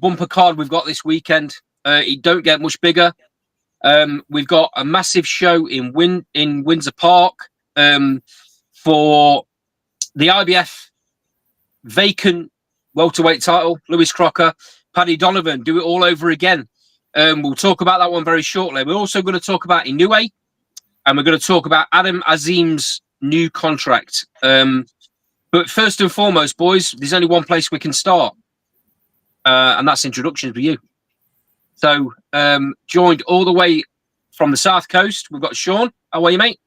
bumper card we've got this weekend. It don't get much bigger. We've got a massive show in Windsor Park for the IBF vacant welterweight title. Lewis Crocker, Paddy Donovan, do it all over again. We'll talk about that one very shortly. We're also going to talk about Inoue, and we're going to talk about Adam Azim's new contract. But first and foremost, boys, there's only one place we can start, and that's introductions with you. So, joined all the way from the South Coast, we've got Sean. How are you, mate?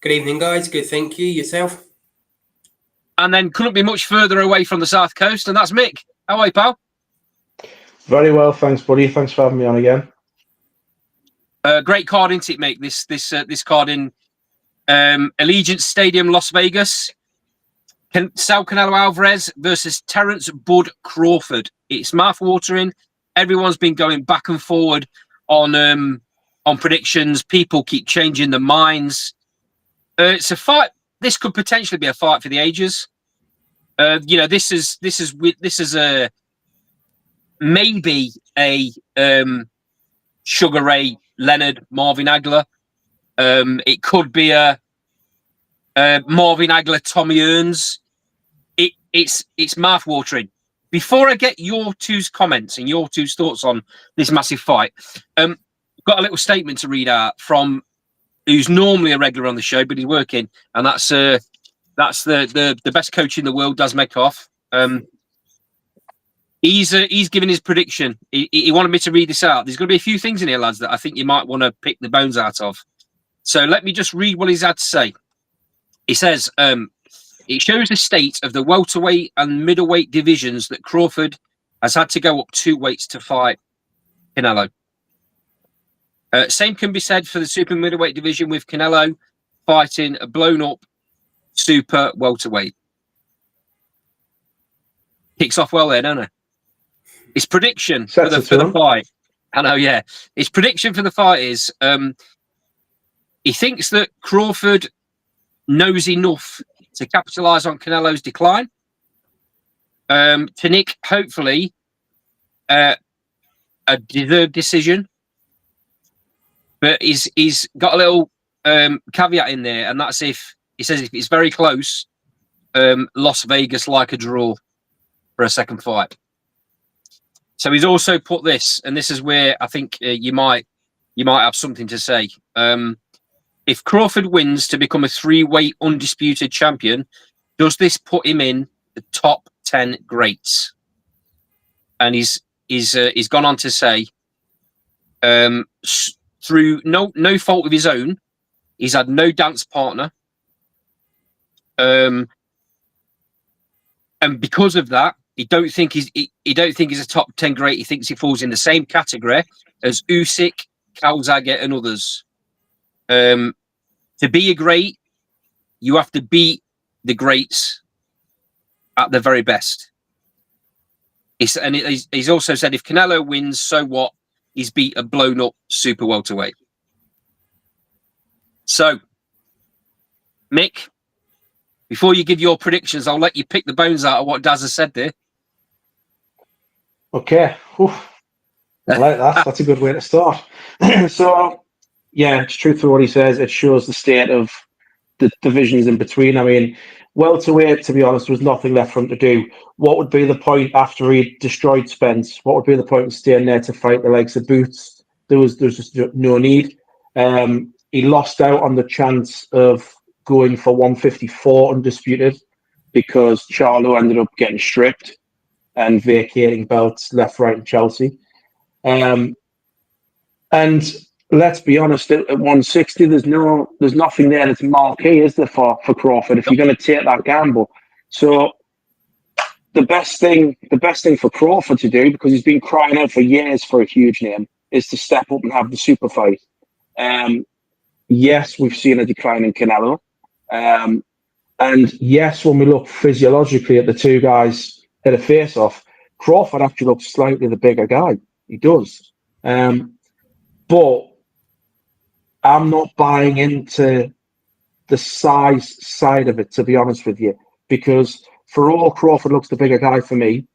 Good evening, guys. Good, thank you. Yourself? And then couldn't be much further away from the South Coast, and that's Mick. How are you, pal? Very well, thanks, buddy. Thanks for having me on again. Great card, isn't it, Mick? This card in Allegiant Stadium, Las Vegas. Canelo Alvarez versus Terence Bud Crawford. It's mouth-watering. Everyone's been going back and forward on predictions. People keep changing their minds. It's a fight. This could potentially be a fight for the ages. This is a maybe a Sugar Ray Leonard, Marvin Hagler. It could be a Marvin Hagler, Tommy Earns. It's mouth-watering. Before I get your two's comments and your two's thoughts on this massive fight, I've got a little statement to read out from who's normally a regular on the show, but he's working, and that's the best coach in the world, Daz Metcalf. He's given his prediction. He wanted me to read this out. There's going to be a few things in here, lads, that I think you might want to pick the bones out of. So let me just read what he's had to say. He says, it shows the state of the welterweight and middleweight divisions that Crawford has had to go up 2 weights to fight Canelo. Same can be said for the super middleweight division, with Canelo fighting a blown-up super welterweight. Kicks off well there, don't it? His prediction for the fight. I know, yeah. His prediction for the fight is he thinks that Crawford knows enough to capitalise on Canelo's decline. To nick, hopefully, a deserved decision. But he's got a little caveat in there, and that's if it's very close, Las Vegas like a draw for a second fight. So he's also put this, and this is where I think you might have something to say. If Crawford wins to become a 3-weight undisputed champion, does this put him in the top 10 greats? And he's gone on to say, through no fault of his own, he's had no dance partner, and because of that, he don't think he's a top 10 great. He thinks he falls in the same category as Usyk, Calzaghe, and others. To be a great, you have to beat the greats at the very best. He's also said if Canelo wins, so what? He's beat a blown-up super welterweight. So, Mick, before you give your predictions, I'll let you pick the bones out of what Daz has said there. Okay. Oof. I like that. That's a good way to start. So, yeah, it's true to what he says. It shows the state of the divisions in between. I mean, welterweight, to be honest, there was nothing left for him to do. What would be the point after he destroyed Spence? What would be the point in staying there to fight the likes of Boots? There's just no need. He lost out on the chance of going for 154 undisputed because Charlo ended up getting stripped and vacating belts left, right, and Chelsea. And let's be honest, at 160, there's nothing there that's marquee, is there, for Crawford, if you're going to take that gamble. So the best thing for Crawford to do, because he's been crying out for years for a huge name, is to step up and have the super fight. Yes, we've seen a decline in Canelo. And yes, when we look physiologically at the two guys at a face-off, Crawford actually looks slightly the bigger guy. He does. But I'm not buying into the size side of it, to be honest with you, because for all Crawford looks the bigger guy for me,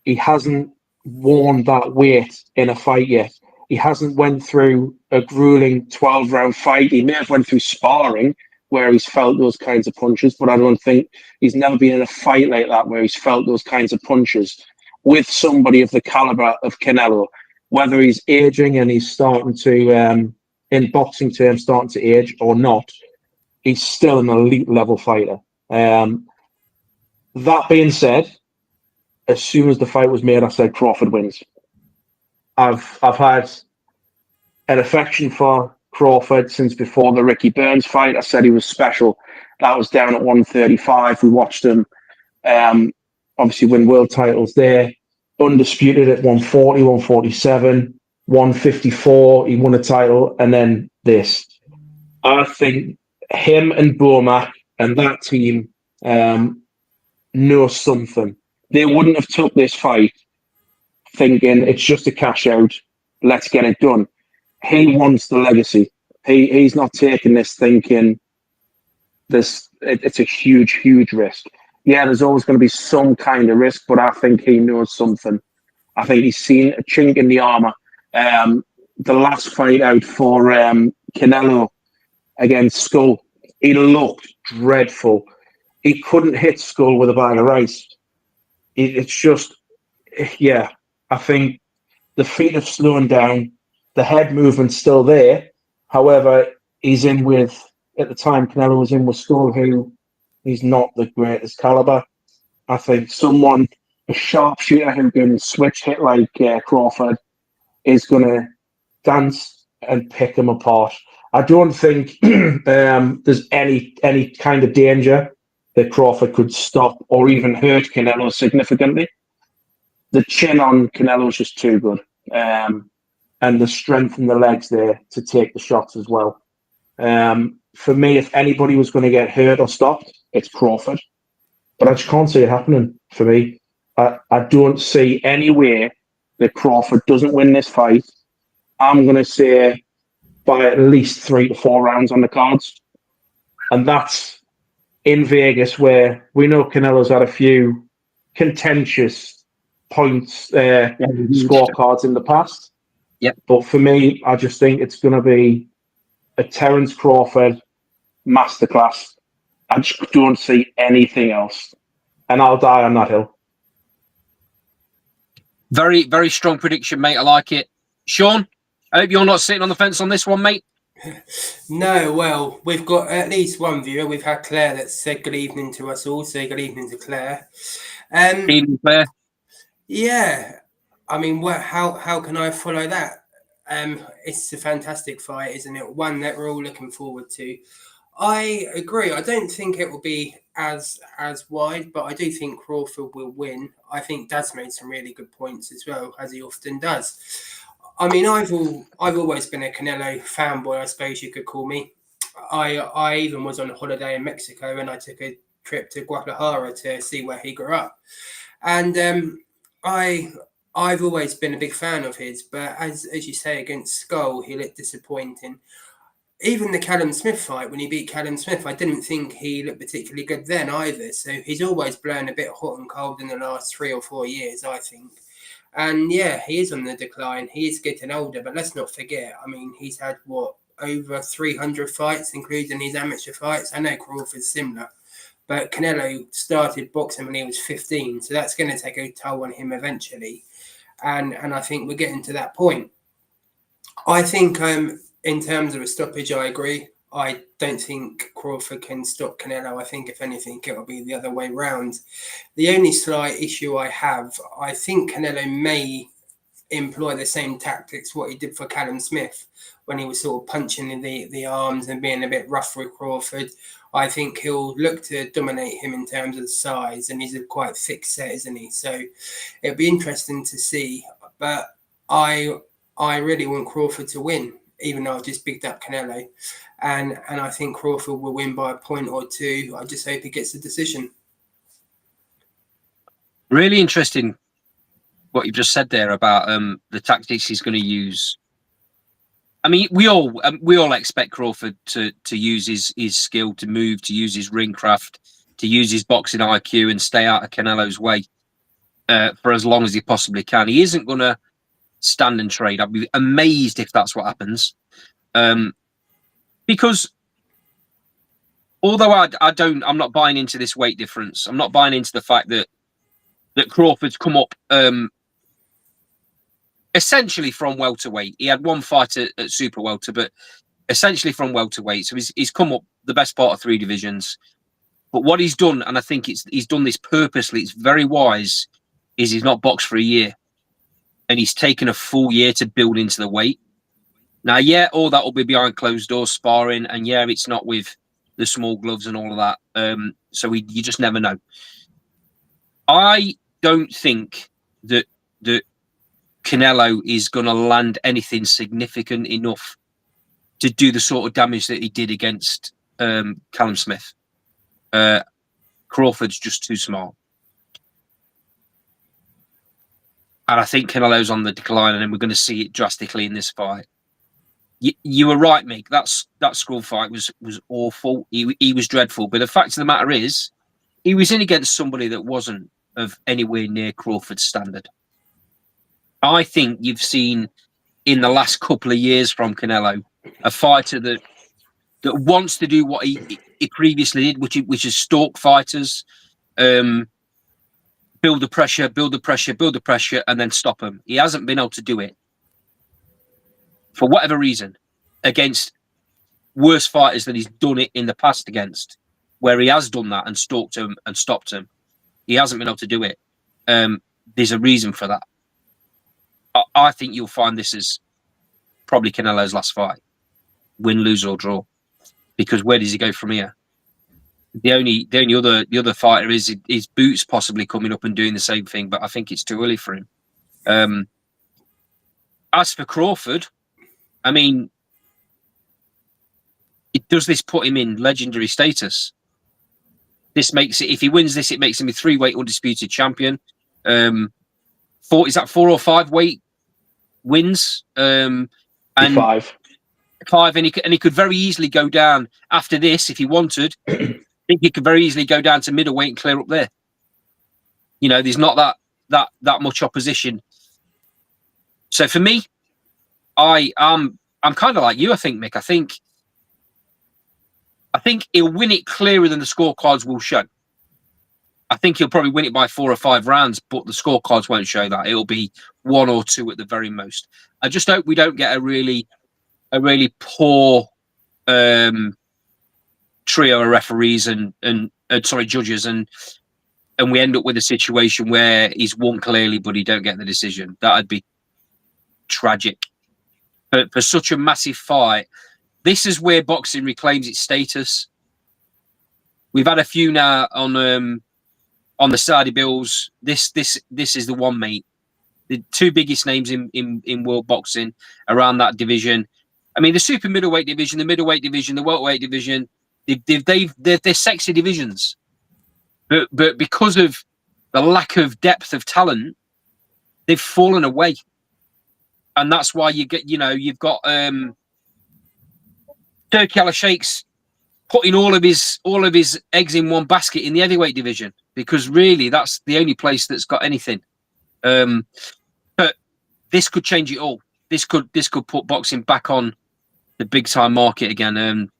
he hasn't worn that weight in a fight yet. He hasn't went through a grueling 12-round fight. He may have went through sparring where he's felt those kinds of punches, but I don't think he's never been in a fight like that where he's felt those kinds of punches with somebody of the caliber of Canelo. Whether he's aging and he's starting to, in boxing terms, starting to age or not, he's still an elite level fighter. That being said, as soon as the fight was made, I said Crawford wins. I've had an affection for Crawford since before the Ricky Burns fight. I said he was special. That was down at 135. We watched him obviously win world titles there. Undisputed at 140, 147, 154. He won a title, and then this. I think him and Bomac and that team know something. They wouldn't have took this fight thinking it's just a cash out, let's get it done. He wants the legacy. He's not taking this thinking it's a huge risk. Yeah, there's always going to be some kind of risk, but I think he knows something. I think he's seen a chink in the armor. The last fight out for Canelo against Skull, he looked dreadful. He couldn't hit Skull with a bag of rice. It's just, yeah, I think the feet have slowing down. The head movement's still there. However, he's in with, at the time, Canelo was in with Skull, who he's not the greatest caliber. I think someone, a sharpshooter who can switch hit like Crawford, is going to dance and pick him apart. I don't think there's any kind of danger that Crawford could stop or even hurt Canelo significantly. The chin on Canelo is just too good. And the strength in the legs there to take the shots as well. For me, if anybody was going to get hurt or stopped, it's Crawford. But I just can't see it happening for me. I don't see any way that Crawford doesn't win this fight. I'm going to say by at least 3 to 4 rounds on the cards. And that's in Vegas, where we know Canelo's had a few contentious points, scorecards in the past. Yep. But for me, I just think it's going to be a Terence Crawford masterclass. I just don't see anything else. And I'll die on that hill. Very, very strong prediction, mate. I like it. Sean, I hope you're not sitting on the fence on this one, mate. No, well, we've got at least one viewer. We've had Claire that said good evening to us all. So good evening to Claire. Good evening, Claire. Yeah, I mean, how can I follow that? It's a fantastic fight, isn't it? One that we're all looking forward to. I agree. I don't think it will be as wide, but I do think Crawford will win. I think Dad's made some really good points as well, as he often does. I mean, I've always been a Canelo fanboy, I suppose you could call me. I even was on holiday in Mexico and I took a trip to Guadalajara to see where he grew up. And I've always been a big fan of his, but as you say, against Skull, he looked disappointing. Even the Callum Smith fight, when he beat Callum Smith, I didn't think he looked particularly good then either. So he's always blown a bit hot and cold in the last 3 or 4 years, I think. And yeah, he is on the decline. He is getting older, but let's not forget, I mean, he's had, over 300 fights, including his amateur fights. I know Crawford's similar, but Canelo started boxing when he was 15, so that's going to take a toll on him eventually. And I think we're getting to that point. I think in terms of a stoppage, I agree. I don't think Crawford can stop Canelo. I think, if anything, it'll be the other way round. The only slight issue I have, I think Canelo may employ the same tactics what he did for Callum Smith when he was sort of punching in the arms and being a bit rough with Crawford. I think he'll look to dominate him in terms of size, and he's a quite thick set, isn't he? So it'll be interesting to see. But I really want Crawford to win, even though I've just bigged up Canelo. And I think Crawford will win by a point or two. I just hope he gets a decision. Really interesting what you've just said there about the tactics he's going to use. I mean, we all expect Crawford to use his skill, to move, to use his ring craft, to use his boxing IQ and stay out of Canelo's way. for as long as he possibly can. He isn't going to stand and trade. I'd be amazed if that's what happens. Because although I'm not buying into this weight difference. I'm not buying into the fact that Crawford's come up essentially from welterweight. He had one fight at super welter, but essentially from welterweight. So he's come up the best part of 3 divisions. But what he's done, and I think he's done this purposely, it's very wise, is he's not boxed for a year. And he's taken a full year to build into the weight. Now, yeah, all that will be behind closed doors sparring. And yeah, it's not with the small gloves and all of that. So you just never know. I don't think that Canelo is going to land anything significant enough to do the sort of damage that he did against Callum Smith. Crawford's just too small. And I think Canelo's on the decline, and we're going to see it drastically in this fight. You were right, Mick. That Scrull fight was awful. He was dreadful. But the fact of the matter is, he was in against somebody that wasn't of anywhere near Crawford's standard. I think you've seen in the last couple of years from Canelo a fighter that wants to do what he previously did, which is stalk fighters, build the pressure, and then stop them. He hasn't been able to do it for whatever reason against worse fighters than he's done it in the past against, where he has done that and stalked him and stopped him. He hasn't been able to do it. There's a reason for that. I think you'll find this is probably Canelo's last fight, win, lose or draw, because where does he go from here? The only other fighter is Boots possibly coming up and doing the same thing, but I think it's too early for him. As for Crawford, I mean, does this put him in legendary status? This makes it, if he wins this, it makes him a 3-weight undisputed champion. Is that 4 or 5 weight wins? And 5, and he could very easily go down after this if he wanted. I think he could very easily go down to middleweight and clear up there. You know, there's not that much opposition. So for me, I'm kind of like you. I think, Mick. I think he'll win it clearer than the scorecards will show. I think he'll probably win it by 4 or 5 rounds, but the scorecards won't show that. It'll be 1 or 2 at the very most. I just hope we don't get a really poor trio of referees and judges, and we end up with a situation where he's won clearly, but he don't get the decision. That'd be tragic. But for such a massive fight, this is where boxing reclaims its status. We've had a few now on the Saudi bills. This is the one, mate. The 2 biggest names in world boxing around that division. I mean, the super middleweight division, the middleweight division, the welterweight division. They're sexy divisions, but because of the lack of depth of talent, they've fallen away, and that's why you've got Turki Al-Sheikh's putting all of his eggs in one basket in the heavyweight division, because really that's the only place that's got anything. But this could change it all. This could put boxing back on the big time market again.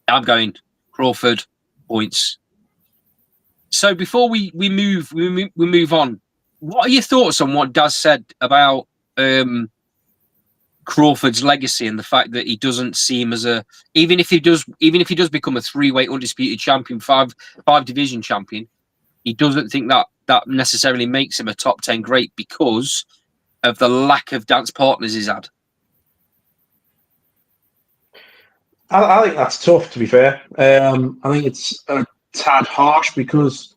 I'm going Crawford points. So before we move on, what are your thoughts on what Daz said about Crawford's legacy and the fact that he doesn't see him as even if he does become a 3-weight undisputed champion, 5 division champion, he doesn't think that necessarily makes him a top 10 great because of the lack of dance partners he's had? I think that's tough, to be fair. I think it's a tad harsh because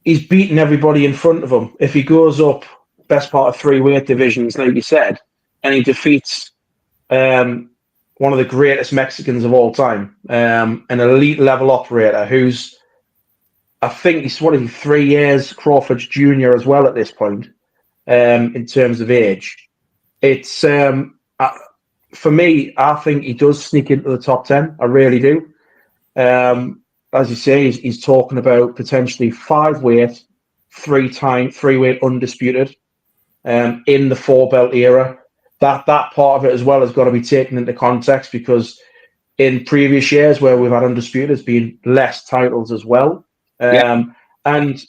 he's beaten everybody in front of him. If he goes up best part of 3 weight divisions, like you said, and he defeats one of the greatest Mexicans of all time, an elite level operator who's, I think he's 3 years Crawford's junior as well at this point, in terms of age. It's for me, I think he does sneak into the top 10. I really do. As you say, he's talking about potentially 5 weight, three-weight undisputed in the 4-belt era. That part of it as well has got to be taken into context, because in previous years where we've had undisputed, there's been less titles as well. And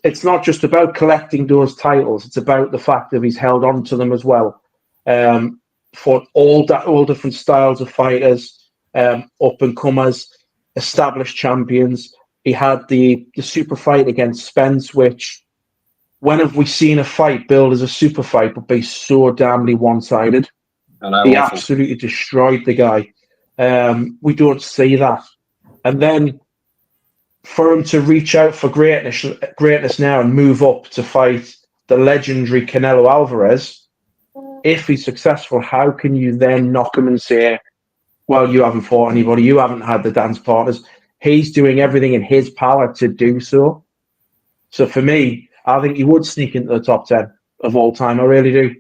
it's not just about collecting those titles; it's about the fact that he's held on to them as well. For all different styles of fighters, up and comers, established champions. He had the super fight against Spence, which, when have we seen a fight billed as a super fight but be so damnly one-sided? He absolutely destroyed the guy. We don't see that. And then for him to reach out for greatness now and move up to fight the legendary Canelo Alvarez, if he's successful, how can you then knock him and say, well, you haven't fought anybody, you haven't had the dance partners? He's doing everything in his power to do so. So for me, I think he would sneak into the top 10 of all time. I really do.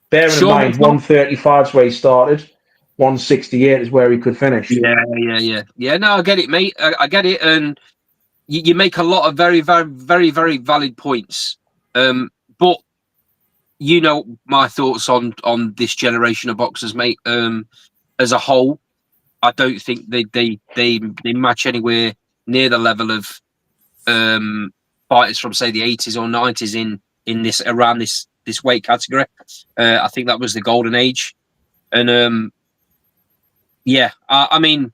Bearing in mind, 135 is where he started. 168 is where he could finish. Yeah. No, I get it, mate. I get it, and you make a lot of very, very, very, very valid points. But you know my thoughts on this generation of boxers, mate. As a whole, I don't think they match anywhere near the level of fighters from, say, the 80s or 90s in this around this weight category. I think that was the golden age, and I mean,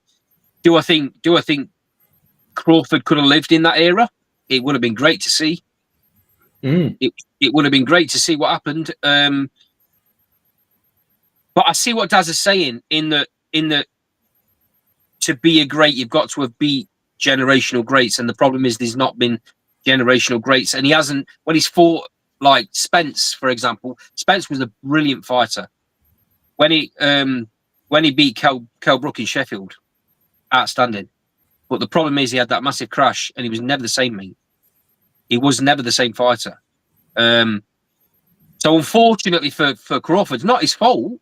do I think Crawford could have lived in that era? It would have been great to see. It would have been great to see what happened. But I see what Daz is saying in that to be a great, you've got to have beat generational greats, and the problem is there's not been generational greats, and he hasn't. When he's fought like Spence, for example, Spence was a brilliant fighter. When he beat Kell Brook in Sheffield, outstanding. But the problem is he had that massive crash, and he was never the same, mate. He was never the same fighter. So unfortunately for Crawford, it's not his fault.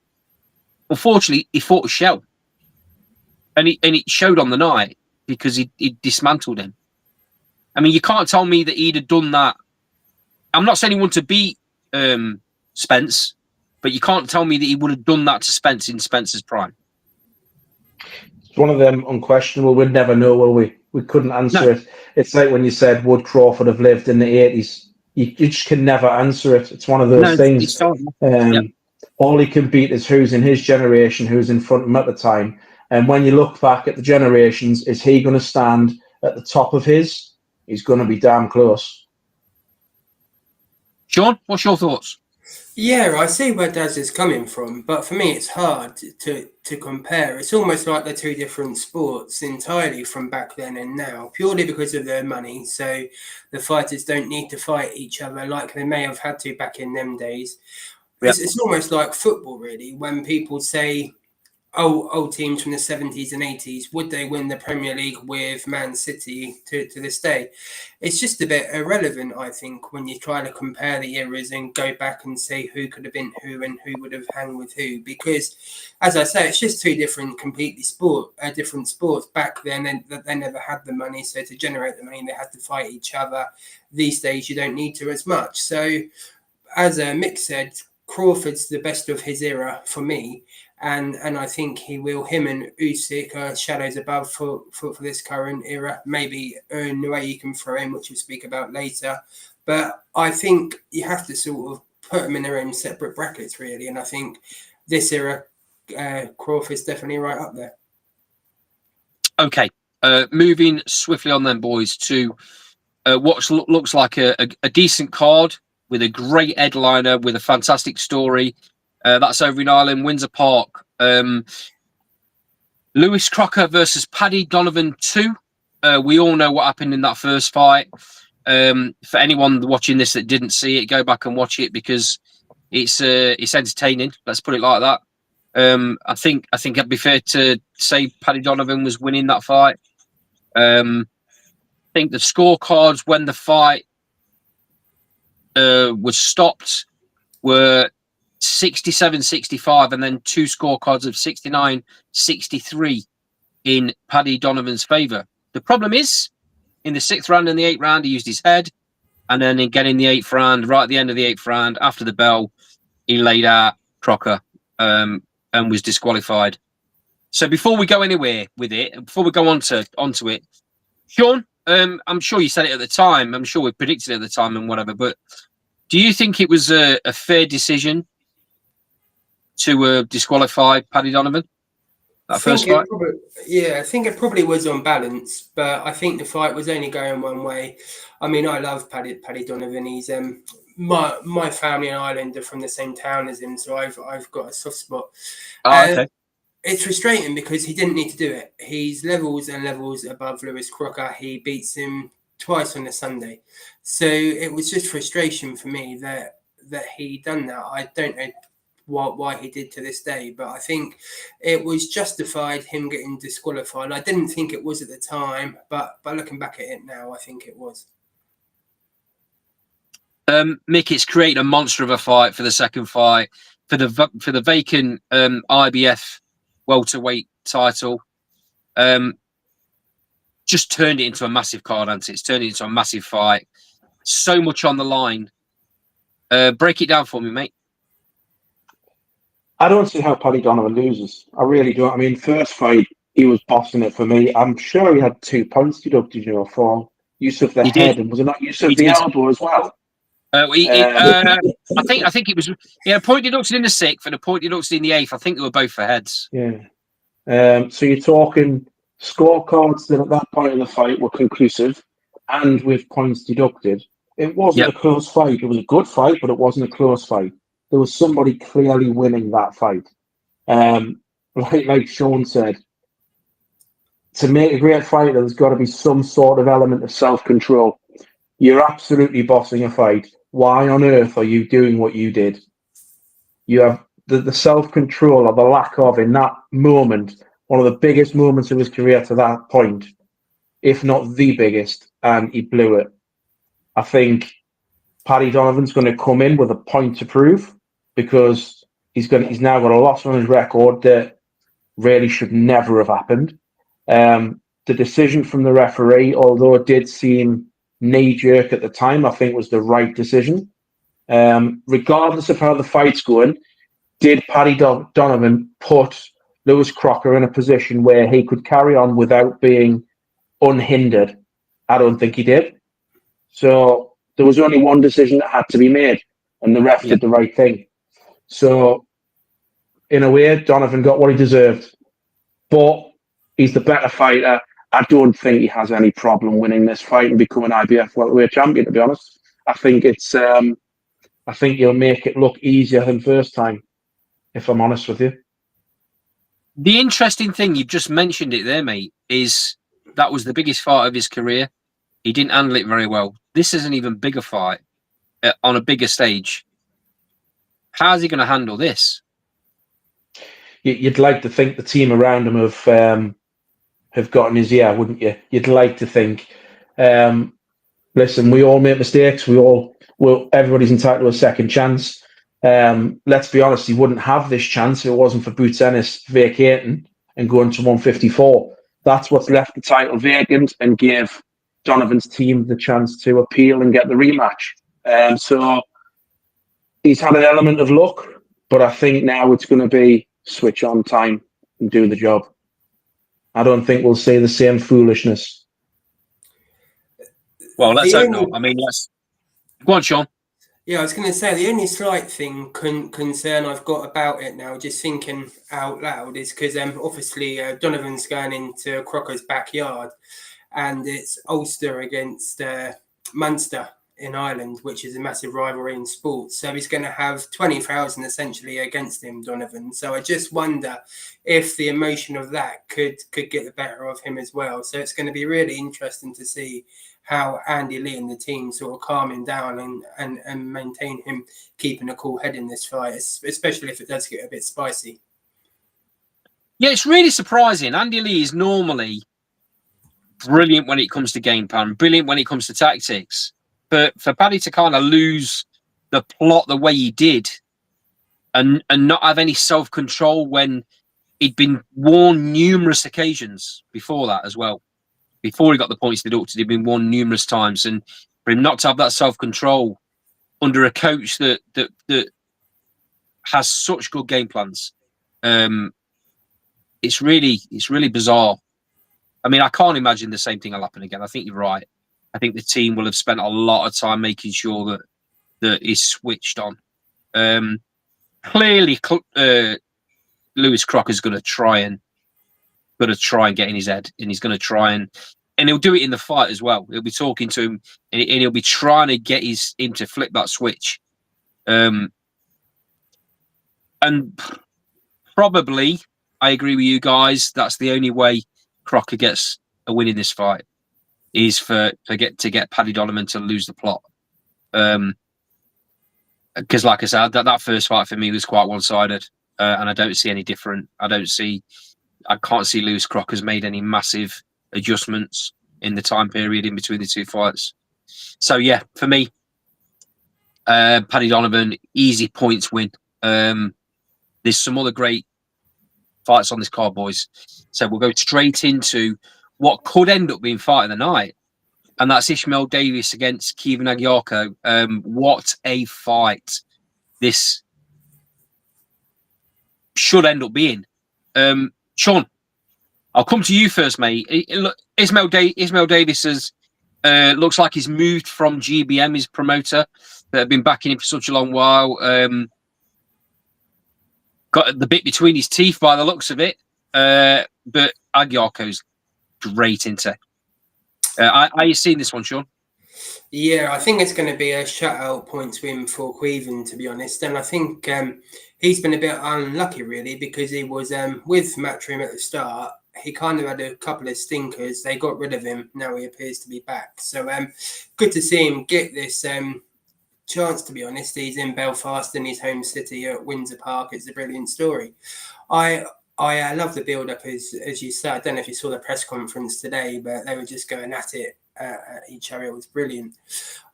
Unfortunately, he fought a shell, and it showed on the night because he dismantled him. I mean, you can't tell me that he'd have done that. I'm not saying he wanted to beat Spence, but you can't tell me that he would have done that to Spence in Spence's prime. It's one of them unquestionable. We'd never know, will we? We couldn't answer it. It's like when you said, would Crawford have lived in the 80s? You just can never answer it. It's one of those things. All he can beat is who's in his generation, who's in front of him at the time. And when you look back at the generations, is he going to stand at the top of his? He's going to be damn close. Sean, what's your thoughts? Yeah, I see where Daz is coming from, but for me, it's hard to compare. It's almost like they're two different sports entirely from back then and now, purely because of their money. So the fighters don't need to fight each other like they may have had to back in them days. Yep. It's almost like football, really, when people say, old teams from the 70s and 80s, would they win the Premier League with Man City to this day? It's just a bit irrelevant, I think, when you try to compare the eras and go back and say who could have been who and who would have hung with who. Because, as I say, it's just two different different sports. Back then, they never had the money, so to generate the money, they had to fight each other. These days, you don't need to as much. So, as Mick said, Crawford's the best of his era for me. And I think him and Usyk are shadows above for this current era. Maybe Inoue you can throw in, which we'll speak about later. But I think you have to sort of put them in their own separate brackets, really. And I think this era, Crawford's definitely right up there. Okay, moving swiftly on then, boys, to what looks like a decent card with a great headliner, with a fantastic story. That's over in Ireland, Windsor Park. Lewis Crocker versus Paddy Donovan 2. We all know what happened in that first fight. For anyone watching this that didn't see it, go back and watch it because it's entertaining. Let's put it like that. I think it'd be fair to say Paddy Donovan was winning that fight. I think the scorecards when the fight was stopped were 67-65 and then two scorecards of 69-63 in Paddy Donovan's favour. The problem is in the 6th round and the 8th round, he used his head. And then again in the 8th round, right at the end of the 8th round, after the bell, he laid out Crocker and was disqualified. So before we go anywhere with it, before we go onto it, Sean, I'm sure you said it at the time. I'm sure we predicted it at the time and whatever. But do you think it was a fair decision to disqualify Paddy Donovan? That first fight? I think it probably was on balance, but I think the fight was only going one way. I mean, I love Paddy Donovan. He's my family in Ireland are from the same town as him, so I've got a soft spot. Oh, okay. It's frustrating because he didn't need to do it. He's levels and levels above Lewis Crocker. He beats him twice on a Sunday, so it was just frustration for me that he done that. I don't know why he did to this day, but I think it was justified him getting disqualified. I didn't think it was at the time, but by looking back at it now, I think it was. Mick, it's created a monster of a fight for the second fight for the vacant IBF welterweight title. Just turned it into a massive card, hasn't it? It's turned it into a massive fight. So much on the line. Break it down for me, mate. I don't see how Paddy Donovan loses. I really don't. I mean, first fight, he was bossing it for me. I'm sure he had 2 points deducted, for use of the head. And was it not use of the elbow as well? I think it was. Yeah, a point deducted in the 6th and a point deducted in the 8th. I think they were both for heads. Yeah. So you're talking scorecards that at that point in the fight were conclusive and with points deducted. It wasn't a close fight. It was a good fight, but it wasn't a close fight. There was somebody clearly winning that fight. Like Sean said, to make a great fighter, there's got to be some sort of element of self-control. You're absolutely bossing a fight. Why on earth are you doing what you did? You have the self-control or the lack of in that moment, one of the biggest moments of his career to that point, if not the biggest, and he blew it. I think Paddy Donovan's going to come in with a point to prove because he's now got a loss on his record that really should never have happened. The decision from the referee, although it did seem knee-jerk at the time, I think was the right decision. Regardless of how the fight's going, did Paddy Donovan put Lewis Crocker in a position where he could carry on without being unhindered? I don't think he did. So there was only one decision that had to be made, and the ref did the right thing. So, in a way, Donovan got what he deserved. But he's the better fighter. I don't think he has any problem winning this fight and becoming IBF welterweight champion, to be honest. I think he'll make it look easier than first time, if I'm honest with you. The interesting thing, you've just mentioned it there, mate, is that was the biggest fight of his career. He didn't handle it very well. This is an even bigger fight on a bigger stage. How's he going to handle this? You'd like to think the team around him have gotten his ear, wouldn't you? You'd like to think. Listen, we all make mistakes. Everybody's entitled to a second chance. Let's be honest, he wouldn't have this chance if it wasn't for Boots Ennis vacating and going to 154. That's what's left the title vacant and gave Donovan's team the chance to appeal and get the rematch. So he's had an element of luck, but I think now it's going to be switch on time and do the job. I don't think we'll see the same foolishness. Well, let's hope not. I mean, go on, Sean. Yeah, I was going to say the only slight concern I've got about it now, just thinking out loud, is because obviously Donovan's going into Crocker's backyard, and it's Ulster against Munster in Ireland, which is a massive rivalry in sports. So he's going to have 20,000 essentially against him, Donovan. So I just wonder if the emotion of that could get the better of him as well. So it's going to be really interesting to see how Andy Lee and the team sort of calm him down and maintain him keeping a cool head in this fight, especially if it does get a bit spicy. Yeah, it's really surprising. Andy Lee is normally brilliant when it comes to game plan, brilliant when it comes to tactics. But for Paddy to kind of lose the plot the way he did and not have any self-control when he'd been warned numerous occasions before that as well. before he got the points deducted, he'd been won numerous times, and for him not to have that self-control under a coach that has such good game plans, it's really bizarre. I mean, I can't imagine the same thing will happen again. I think you're right. I think the team will have spent a lot of time making sure that he's switched on. Clearly, Lewis Crocker's going to try and get in his head, and he's going to try and he'll do it in the fight as well. He'll be talking to him, and he'll be trying to get him to flip that switch. And probably, I agree with you guys. That's the only way Crocker gets a win in this fight is to get Paddy Donovan to lose the plot. Because, like I said, that first fight for me was quite one-sided, and I don't see any different. I can't see Lewis Crocker's made any massive adjustments in the time period in between the two fights. So yeah, for me, Paddy Donovan, easy points win. There's some other great fights on this card, boys. So we'll go straight into what could end up being fight of the night, and that's Ishmael Davis against Kevin Agyarko. What a fight this should end up being. Sean, I'll come to you first, mate. Ishmael Davis has looks like he's moved from GBM, his promoter, that have been backing him for such a long while. Got the bit between his teeth by the looks of it. But Agyarko's great, isn't he? Are you seeing this one, Sean? Yeah, I think it's going to be a shutout points win for Queven, to be honest. And I think he's been a bit unlucky, really, because he was with Matchroom at the start. He kind of had a couple of stinkers. They got rid of him. Now he appears to be back. So good to see him get this chance, to be honest. He's in Belfast in his home city at Windsor Park. It's a brilliant story. I love the build-up, as you said. I don't know if you saw the press conference today, but they were just going at it at each other. It was brilliant.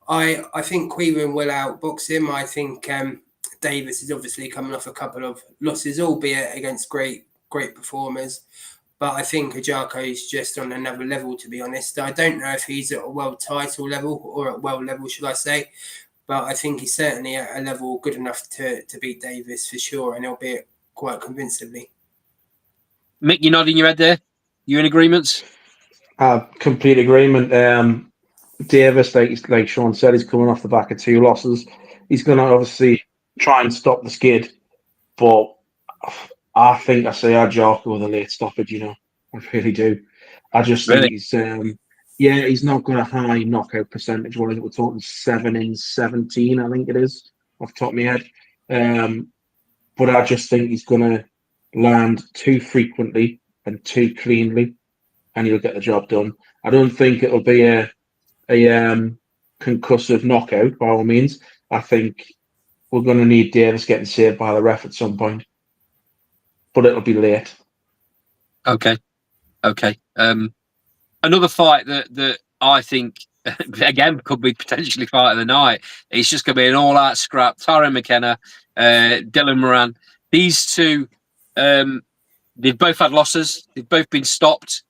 I think Queven will outbox him. I think Davis is obviously coming off a couple of losses, albeit against great performers. But I think Agyarko is just on another level, to be honest. I don't know if he's at a world title level or at world level, should I say. But I think he's certainly at a level good enough to beat Davis for sure, and albeit quite convincingly. Mick, you're nodding your head there. You in agreement? Complete agreement. Davis, like Sean said, he's coming off the back of 2 losses. He's going to obviously try and stop the skid, but I think I say Agyarko with a late stoppage. I really do. I just think he's not got a high knockout percentage. What is it? We're talking 7 in 17, I think it is, off the top of my head. But I just think he's going to land too frequently and too cleanly, and he'll get the job done. I don't think it'll be a concussive knockout by all means. I think we're going to need Davis getting saved by the ref at some point, but it'll be late. Okay. Another fight that I think again could be potentially fight of the night. It's just going to be an all-out scrap. Tyrone McKenna, Dylan Moran. These two, they've both had losses. They've both been stopped.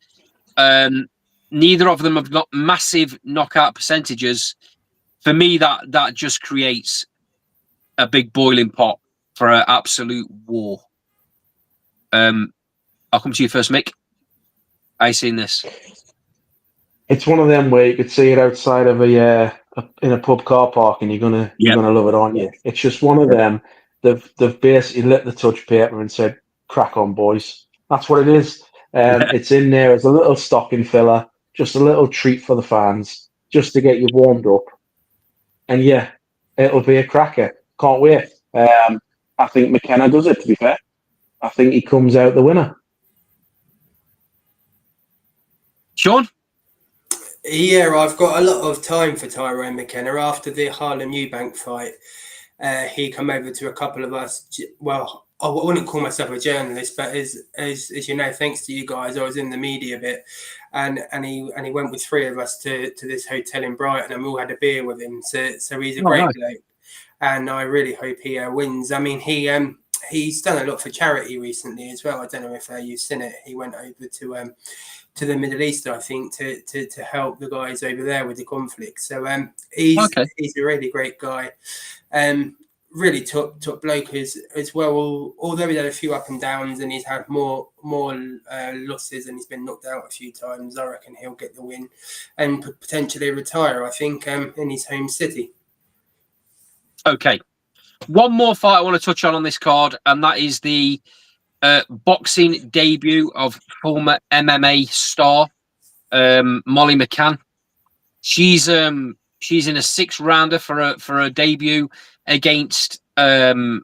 Neither of them have got massive knockout percentages. For me, that just creates a big boiling pot for an absolute war. I'll come to you first, Mick. How you seen this? It's one of them where you could see it outside of in a pub car park, and you're gonna love it, aren't you? It's just one of them. They've basically lit the touch paper and said, "Crack on, boys." That's what it is. It's in there as a little stocking filler, just a little treat for the fans, just to get you warmed up. And yeah, it'll be a cracker. Can't wait. I think McKenna does it, to be fair. I think he comes out the winner. Sean? Yeah, I've got a lot of time for Tyrone McKenna. After the Harlem Eubank fight, he come over to a couple of us. Well, I wouldn't call myself a journalist, but as you know, thanks to you guys, I was in the media bit, and he went with 3 of us to this hotel in Brighton, and we all had a beer with him. So he's a great bloke, and I really hope he wins. I mean, he he's done a lot for charity recently as well. I don't know if you've seen it. He went over to the Middle East, I think, to help the guys over there with the conflict. So he's a really great guy. Really top bloke as well. Although he had a few up and downs and he's had more losses and he's been knocked out a few times, I reckon he'll get the win and potentially retire, I think, in his home city. Okay. One more fight I want to touch on this card, and that is the boxing debut of former MMA star Molly McCann. She's in a 6-rounder for a debut against a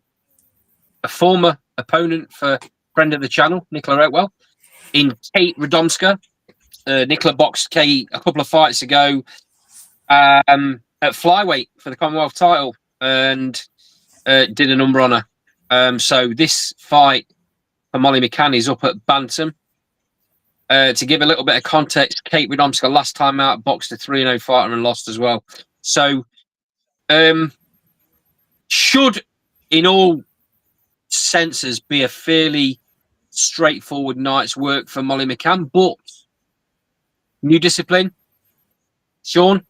former opponent for friend of the channel, Nicola Oatwell, in Kate Radomska. Nicola boxed Kate a couple of fights ago at flyweight for the Commonwealth title and did a number on her. So this fight for Molly McCann is up at bantam. To give a little bit of context, Kate Radomska last time out boxed a 3-0 fighter and lost as well. So should, in all senses, be a fairly straightforward night's work for Molly McCann, but new discipline, Sean,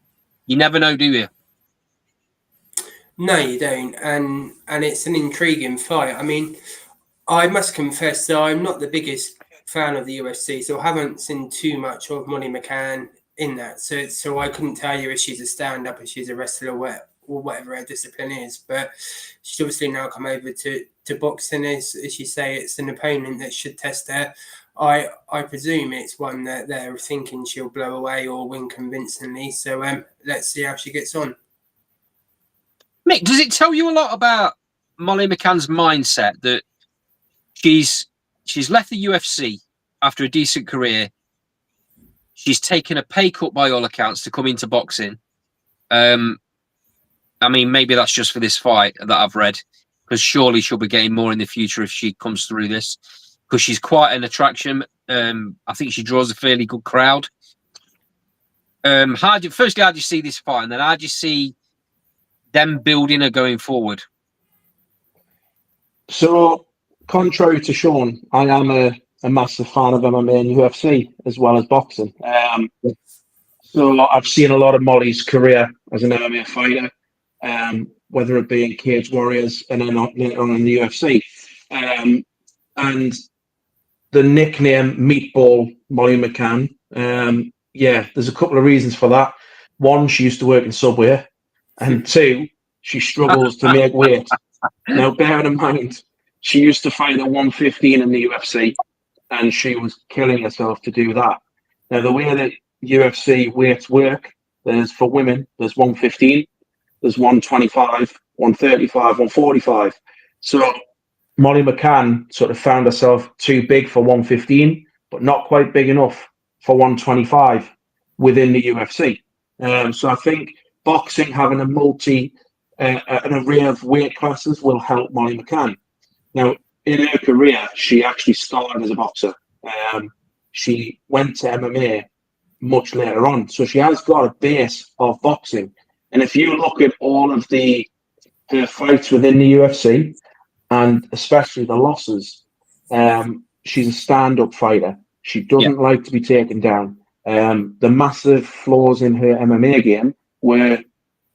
you never know, do you? No, you don't, and it's an intriguing fight. I mean, I must confess that I'm not the biggest fan of the UFC, so I haven't seen too much of Molly McCann in that. So I couldn't tell you if she's a stand-up, if she's a wrestler, or whatever her discipline is. But she's obviously now come over to boxing. As you say, it's an opponent that should test her. I presume it's one that they're thinking she'll blow away or win convincingly. So let's see how she gets on. Mick, does it tell you a lot about Molly McCann's mindset that she's left the UFC after a decent career? She's taken a pay cut by all accounts to come into boxing. I mean, maybe that's just for this fight that I've read, because surely she'll be getting more in the future if she comes through this, because she's quite an attraction. I think she draws a fairly good crowd. How do you see this fight, and then how do you see them building her going forward? So, contrary to Sean, I am a massive fan of MMA and UFC as well as boxing. So I've seen a lot of Molly's career as an MMA fighter, whether it be in Cage Warriors and then on in the UFC. And the nickname Meatball Molly McCann, there's a couple of reasons for that. One, she used to work in Subway, and two, she struggles to make weight. Now, bear in mind, she used to fight at 115 in the UFC, and she was killing herself to do that. Now, the way that UFC weights work, for women, there's 115, there's 125, 135, 145. So Molly McCann sort of found herself too big for 115, but not quite big enough for 125 within the UFC. So I think boxing, having an array of weight classes will help Molly McCann. Now, in her career, she actually started as a boxer. She went to MMA much later on. So she has got a base of boxing. And if you look at all of her fights within the UFC, and especially the losses, she's a stand-up fighter. She doesn't like to be taken down. The massive flaws in her MMA game were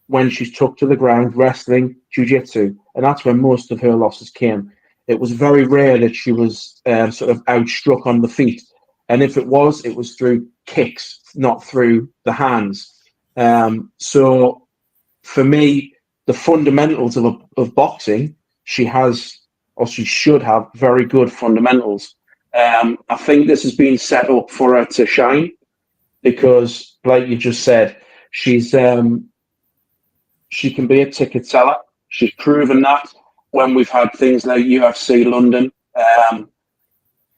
when she's took to the ground, wrestling, jiu-jitsu, and that's where most of her losses came. It was very rare that she was sort of outstruck on the feet. And if it was through kicks, not through the hands. So for me, the fundamentals of boxing, she should have very good fundamentals. I think this has been set up for her to shine because, like you just said, she can be a ticket seller. She's proven that when we've had things like UFC London.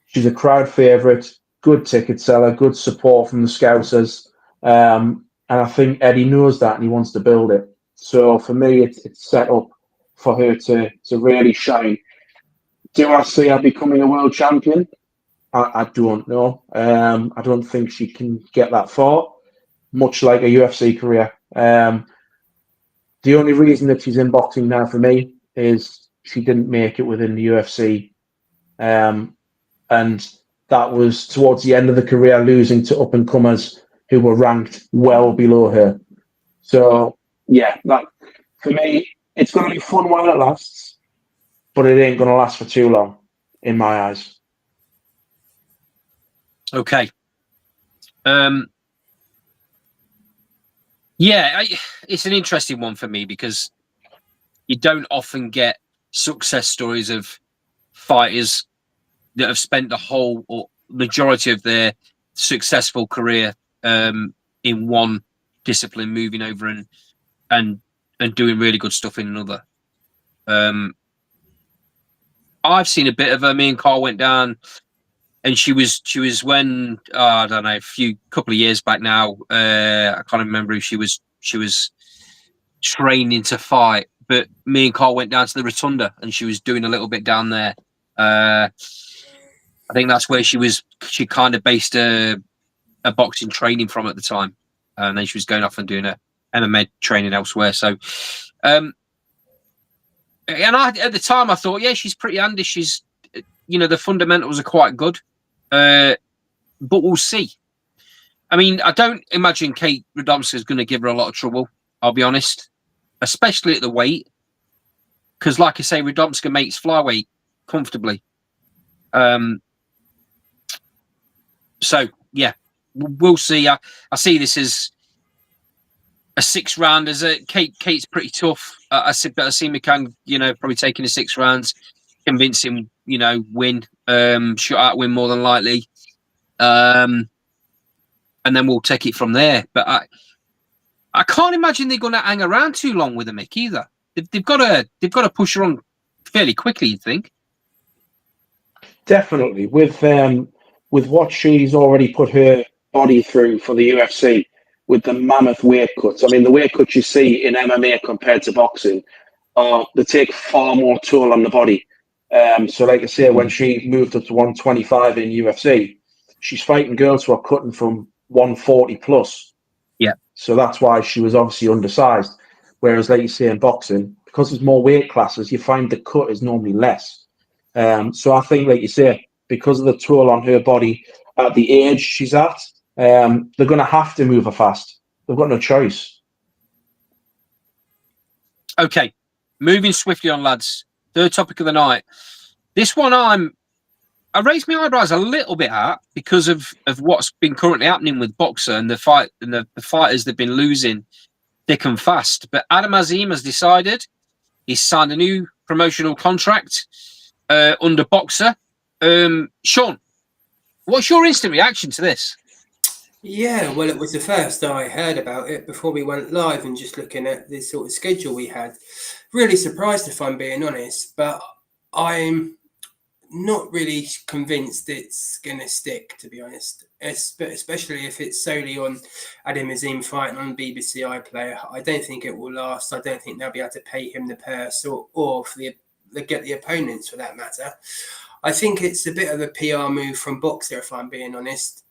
She's a crowd favourite, good ticket seller, good support from the Scousers. And I think Eddie knows that and he wants to build it. So for me, it's set up for her to really shine. Do I see her becoming a world champion? I don't know. I don't think she can get that far, much like a UFC career. The only reason that she's in boxing now for me is she didn't make it within the UFC. And that was towards the end of the career, losing to up-and-comers who were ranked well below her. So, yeah, that for me, it's going to be fun while it lasts, but it ain't going to last for too long, in my eyes. Okay. It's an interesting one for me because you don't often get success stories of fighters that have spent the whole or majority of their successful career in one discipline, moving over and doing really good stuff in another. I've seen a bit of her. Me and Carl went down, and she was when I don't know, couple of years back now. I can't remember who she was training to fight, but me and Carl went down to the Rotunda, and she was doing a little bit down there. I think that's where she kind of based a boxing training from at the time, and then she was going off and doing a MMA training elsewhere. So, and at the time I thought, yeah, she's pretty handy. She's, the fundamentals are quite good, but we'll see. I mean, I don't imagine Kate Radomska is going to give her a lot of trouble. I'll be honest, especially at the weight, because, like I say, Radomska makes flyweight comfortably. So yeah, we'll see. I see this as a 6 rounders. Kate's pretty tough. I see McCann, probably taking the 6 rounds, convincing, win, shutout win more than likely, and then we'll take it from there. But I can't imagine they're going to hang around too long with the Mick either. They've got to push her on fairly quickly, you think? Definitely, with what she's already put her body through for the UFC, with the mammoth weight cuts. I mean, the weight cuts you see in MMA compared to boxing, they take far more toll on the body. So, like I say, when she moved up to 125 in UFC, she's fighting girls who are cutting from 140 plus. Yeah. So that's why she was obviously undersized. Whereas, like you say, in boxing, because there's more weight classes, you find the cut is normally less. So I think, like you say, because of the toll on her body at the age she's at, they're going to have to move her fast. They've got no choice. Okay, moving swiftly on, lads. Third topic of the night. This one I raised my eyebrows a little bit at because of what's been currently happening with Boxer and the fight and the fighters they've been losing thick and fast. But Adam Azim has decided he's signed a new promotional contract under Boxer. Sean, what's your instant reaction to this? Yeah, well, it was the first I heard about it before we went live, and just looking at this sort of schedule we had. Really surprised, if I'm being honest, but I'm not really convinced it's going to stick, to be honest, especially if it's solely on Adam Azim fighting on BBC iPlayer. I don't think it will last. I don't think they'll be able to pay him the purse or for get the opponents, for that matter. I think it's a bit of a PR move from Boxer, if I'm being honest.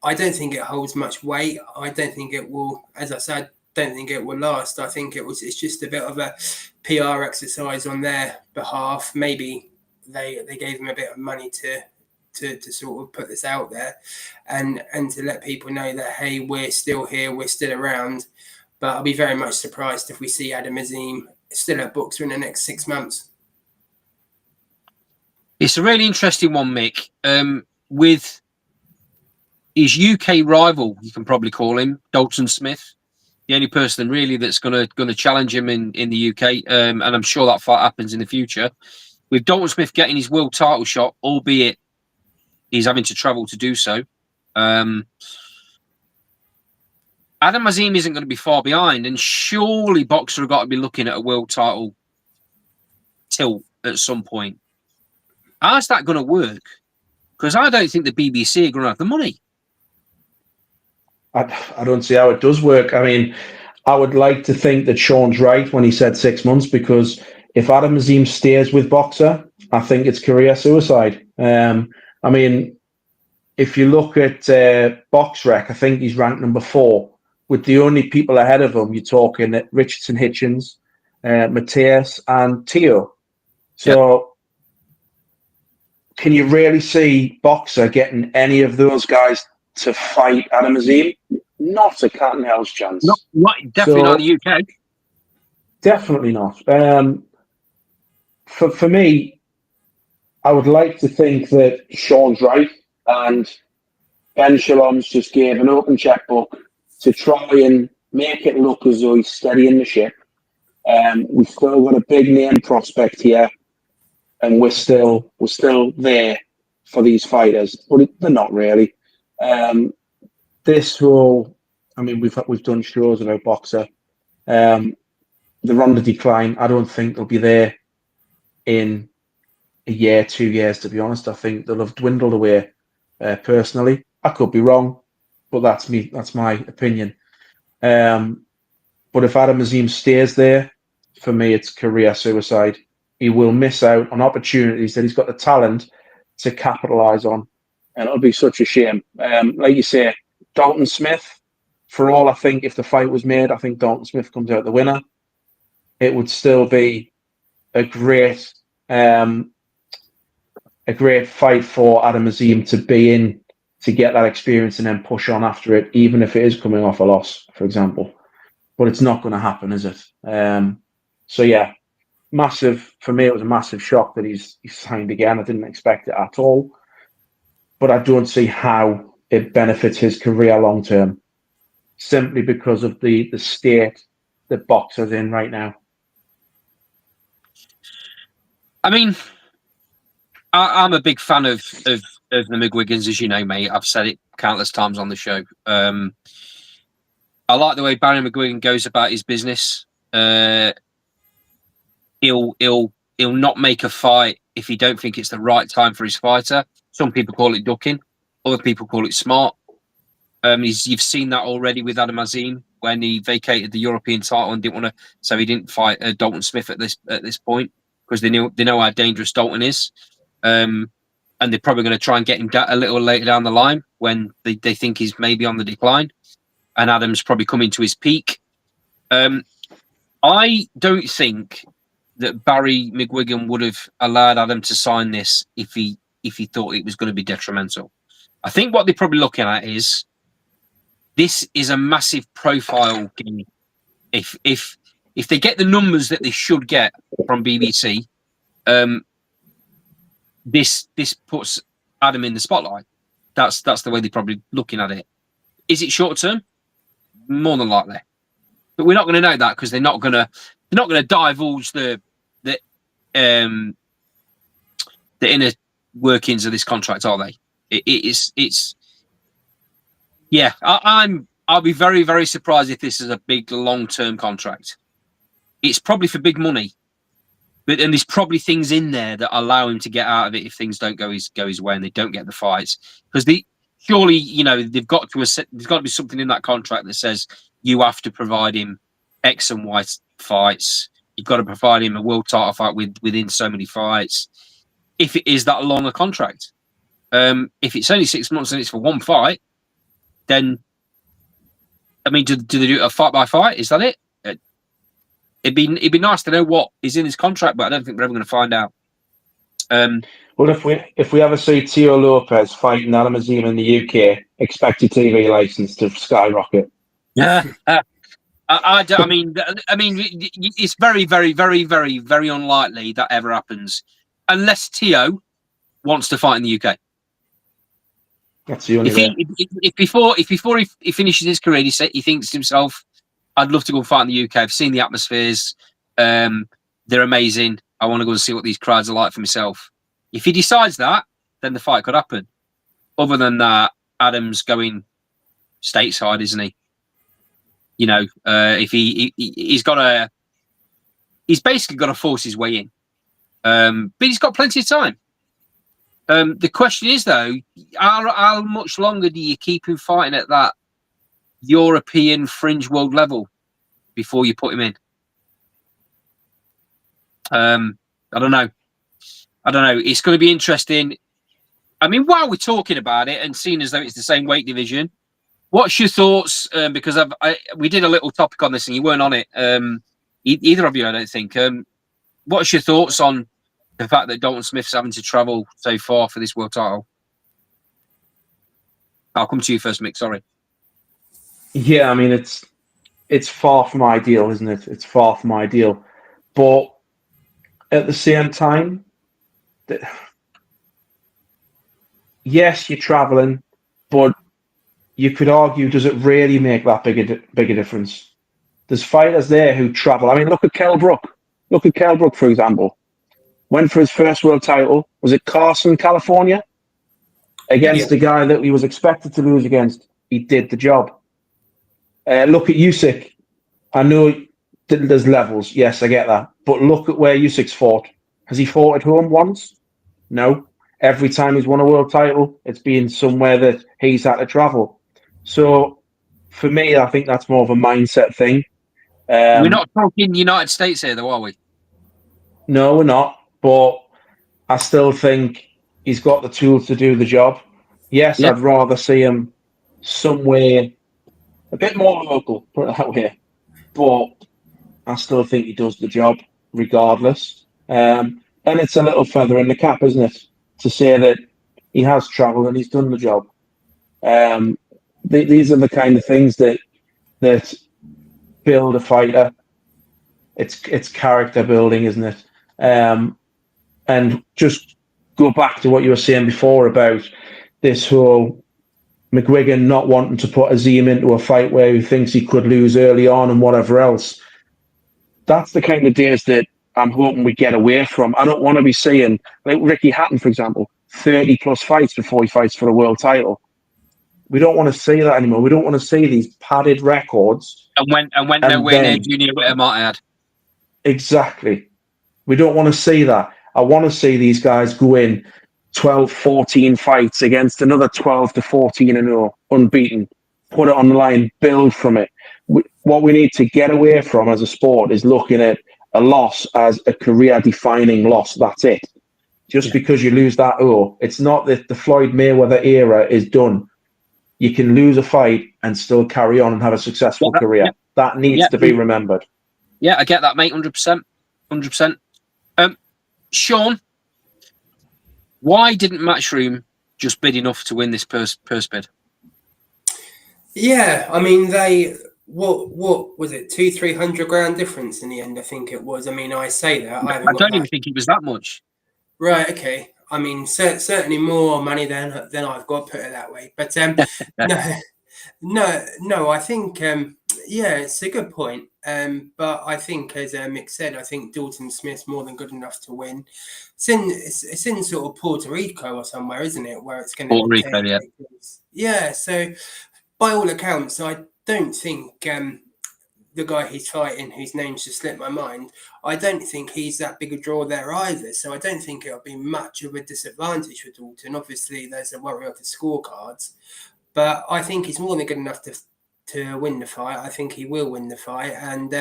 I don't think it holds much weight. I don't think it will, as I said, don't think it will last. I think it's just a bit of a PR exercise on their behalf. Maybe they gave them a bit of money to sort of put this out there and to let people know that, hey, we're still here, we're still around. But I'll be very much surprised if we see Adam Azim still at Boxer in the next 6 months. It's a really interesting one, Mick, with his UK rival, you can probably call him, Dalton Smith, the only person really that's going to challenge him in the UK, and I'm sure that fight happens in the future. With Dalton Smith getting his world title shot, albeit he's having to travel to do so, Adam Azim isn't going to be far behind, and surely Boxer have got to be looking at a world title tilt at some point. How's that going to work? Because I don't think the BBC are going to have the money. I don't see how it does work. I mean, I would like to think that Sean's right when he said 6 months, because if Adam Azim stays with Boxer, I think it's career suicide. I mean, if you look at BoxRec, I think he's ranked number 4. With the only people ahead of him, you're talking Richardson Hitchens, Mateus, and Teo. So can you really see Boxer getting any of those guys to fight Adam Azim? Not a cat and hell's chance. Definitely not in the UK. Definitely not. For me, I would like to think that Sean's right, and Ben Shalom's just gave an open checkbook to try and make it look as though he's steadying the ship. We've still got a big name prospect here, and we're still there for these fighters, but they're not really. This will, I mean, we've done shows about Boxer. They're on the decline. I don't think they'll be there in a year, 2 years, to be honest. I think they'll have dwindled away, personally. I could be wrong, but that's me. That's my opinion. But if Adam Azim stays there, for me, it's career suicide. He will miss out on opportunities that he's got the talent to capitalise on, and it'll be such a shame. Like you say, Dalton Smith, for all I think, if the fight was made, I think Dalton Smith comes out the winner. It would still be a great fight for Adam Azim to be in, to get that experience and then push on after it, even if it is coming off a loss, for example. But it's not going to happen, is it? So yeah, massive, for me, it was a massive shock that he's signed again. I didn't expect it at all, but I don't see how it benefits his career long term, simply because of the state that Boxer's in right now. I mean, I'm a big fan of the McGuigans, as you know, mate. I've said it countless times on the show. I like the way Barry McGuigan goes about his business. He'll not make a fight if he don't think it's the right time for his fighter. Some people call it ducking, other people call it smart. You've seen that already with Adam Azim when he vacated the European title and didn't want to, so he didn't fight Dalton Smith at this point, because they know how dangerous Dalton is, and they're probably going to try and get him a little later down the line when they think he's maybe on the decline, and Adam's probably coming to his peak. I don't think that Barry McGuigan would have allowed Adam to sign this if he thought it was going to be detrimental. I think what they're probably looking at is, this is a massive profile game. If they get the numbers that they should get from BBC, this puts Adam in the spotlight. That's the way they're probably looking at it. Is it short term? More than likely, but we're not going to know that because they're not going to divulge the inner workings of this contract, are they? It's yeah. I'll be very, very surprised if this is a big long-term contract. It's probably for big money, but and there's probably things in there that allow him to get out of it if things don't go his way and they don't get the fights. Because surely, you know, there's got to be something in that contract that says you have to provide him X and Y fights. You've got to provide him a world title fight within so many fights. If it is that long a contract, if it's only 6 months and it's for one fight, then I mean, do they do it a fight by fight? Is that it? It'd be nice to know what is in his contract, but I don't think we're ever going to find out. Well, if we ever see Tio Lopez fighting Adam Azim in the UK, expect your TV license to skyrocket. Yeah. I mean, it's very, very, very, very, very unlikely that ever happens, unless Tio wants to fight in the UK. That's the only way. If before he finishes his career, he thinks to himself, "I'd love to go and fight in the UK. I've seen the atmospheres; they're amazing. I want to go and see what these crowds are like for myself." If he decides that, then the fight could happen. Other than that, Adam's going stateside, isn't he? You know, if he's basically got to force his way in, but he's got plenty of time. The question is, though, how much longer do you keep him fighting at that European fringe world level before you put him in? I don't know. It's going to be interesting. I mean, while we're talking about it and seeing as though it's the same weight division, what's your thoughts? Because we did a little topic on this and you weren't on it. Either of you, I don't think. What's your thoughts on the fact that Dalton Smith's having to travel so far for this world title? I'll come to you first, Mick. Sorry. Yeah, I mean it's far from ideal, isn't it? It's far from ideal, but at the same time, yes, you're traveling, but you could argue, does it really make that big a difference? There's fighters there who travel. I mean, look at Kell Brook. Look at Kell Brook, for example. Went for his first world title. Was it Carson, California? Against the guy that he was expected to lose against. He did the job. Look at Usyk. I know there's levels. Yes, I get that. But look at where Usyk's fought. Has he fought at home once? No. Every time he's won a world title, it's been somewhere that he's had to travel. So for me, I think that's more of a mindset thing. We're not talking United States here, though, are we? No, we're not. But I still think he's got the tools to do the job. Yes, I'd rather see him somewhere a bit more local, put it that way. But I still think he does the job regardless. And it's a little feather in the cap, isn't it? To say that he has travelled and he's done the job. These are the kind of things that build a fighter. It's character building, isn't it? And just go back to what you were saying before about this whole McGuigan not wanting to put Azim into a fight where he thinks he could lose early on and whatever else. That's the kind of days that I'm hoping we get away from. I don't want to be seeing, like Ricky Hatton, for example, 30 plus fights before he fights for a world title. We don't want to see that anymore. We don't want to see these padded records. And when nowhere near Junior Witter, might add. Exactly. We don't want to see that. I want to see these guys go in 12, 14 fights against another 12 to 14-0, unbeaten, put it on the line, build from it. What we need to get away from as a sport is looking at a loss as a career-defining loss. That's it. Just because you lose that, it's not that the Floyd Mayweather era is done. You can lose a fight and still carry on and have a successful career. That needs to be remembered. Yeah, I get that, mate. 100%. 100%. Sean, why didn't Matchroom just bid enough to win this purse bid? Yeah, I mean, what was it, 200-300 grand difference in the end? I think it was. I mean, I say that I don't even think it was that much. Right. Okay. I mean, certainly more money than I've got, put it that way. But no. I think it's a good point. But I think, as Mick said, I think Dalton Smith's more than good enough to win. It's in sort of Puerto Rico or somewhere, isn't it? Where it's going to be Puerto Rico, yeah. So by all accounts, I don't think the guy he's fighting, whose name's just slipped my mind, I don't think he's that big a draw there either. So I don't think it'll be much of a disadvantage for Dalton. Obviously, there's a worry of the scorecards, but I think he's more than good enough to win the fight. I think he will win the fight, and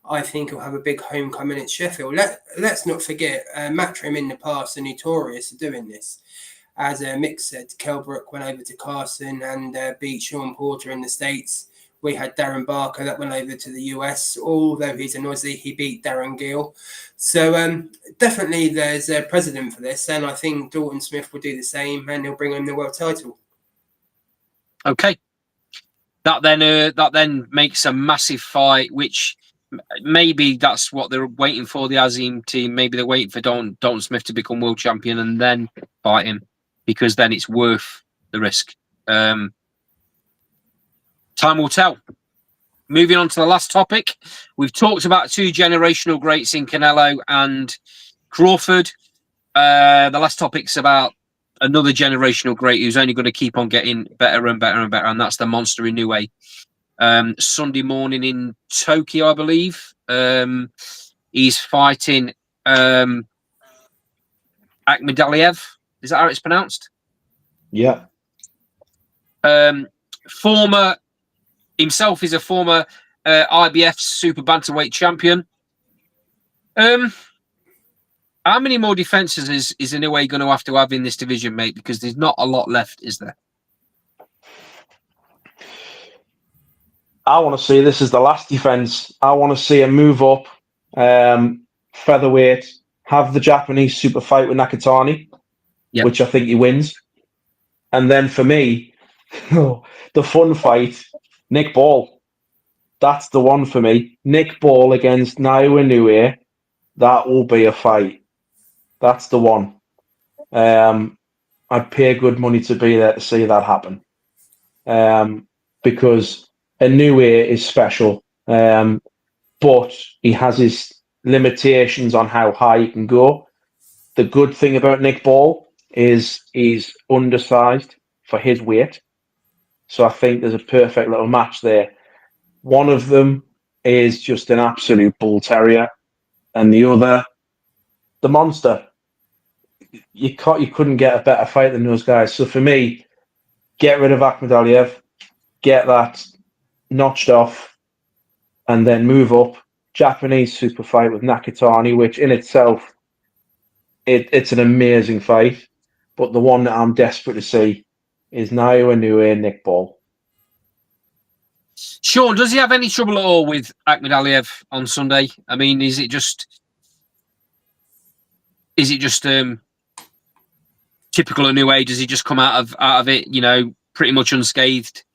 I think he'll have a big homecoming at Sheffield. Let's not forget, Matchroom in the past are notorious for doing this. As Mick said, Kell Brook went over to Carson and beat Sean Porter in the States. We had Darren Barker that went over to the US. Although he's an Aussie, he beat Darren Gill. So definitely there's a precedent for this. And I think Dalton Smith will do the same and he'll bring home the world title. Okay. That then makes a massive fight, which maybe that's what they're waiting for, the Azim team. Maybe they're waiting for Dalton Smith to become world champion and then fight him, because then it's worth the risk. Time will tell. Moving on to the last topic. We've talked about two generational greats in Canelo and Crawford. The last topic's about another generational great who's only going to keep on getting better and better and better, and that's the monster Inoue. Sunday morning in Tokyo, I believe. He's fighting Akhmadaliev. Is that how it's pronounced? Yeah. Himself is a former IBF super bantamweight champion. How many more defenses is Inoue going to have in this division, mate? Because there's not a lot left, is there? I want to see this as the last defense. I want to see him move up, featherweight, have the Japanese super fight with Nakatani, Yep. which I think he wins. And then for me, the fun fight, Nick Ball. That's the one for me. Nick Ball against Naoya Inoue. That will be a fight. That's the one. I'd pay good money to be there to see that happen. Because Inoue is special. But he has his limitations on how high he can go. The good thing about Nick Ball is he's undersized for his weight. So I think there's a perfect little match there. One of them is just an absolute bull terrier, and the other, the monster. You couldn't get a better fight than those guys. So for me, get rid of Akhmadaliev, get that notched off, and then move up. Japanese super fight with Nakatani, which in itself, it's an amazing fight. But the one that I'm desperate to see is Naoya Inoue and Nick Ball. Sean, does he have any trouble at all with Akhmadaliev on Sunday? I mean, is it just typical Inoue? Does he just come out of it, pretty much unscathed?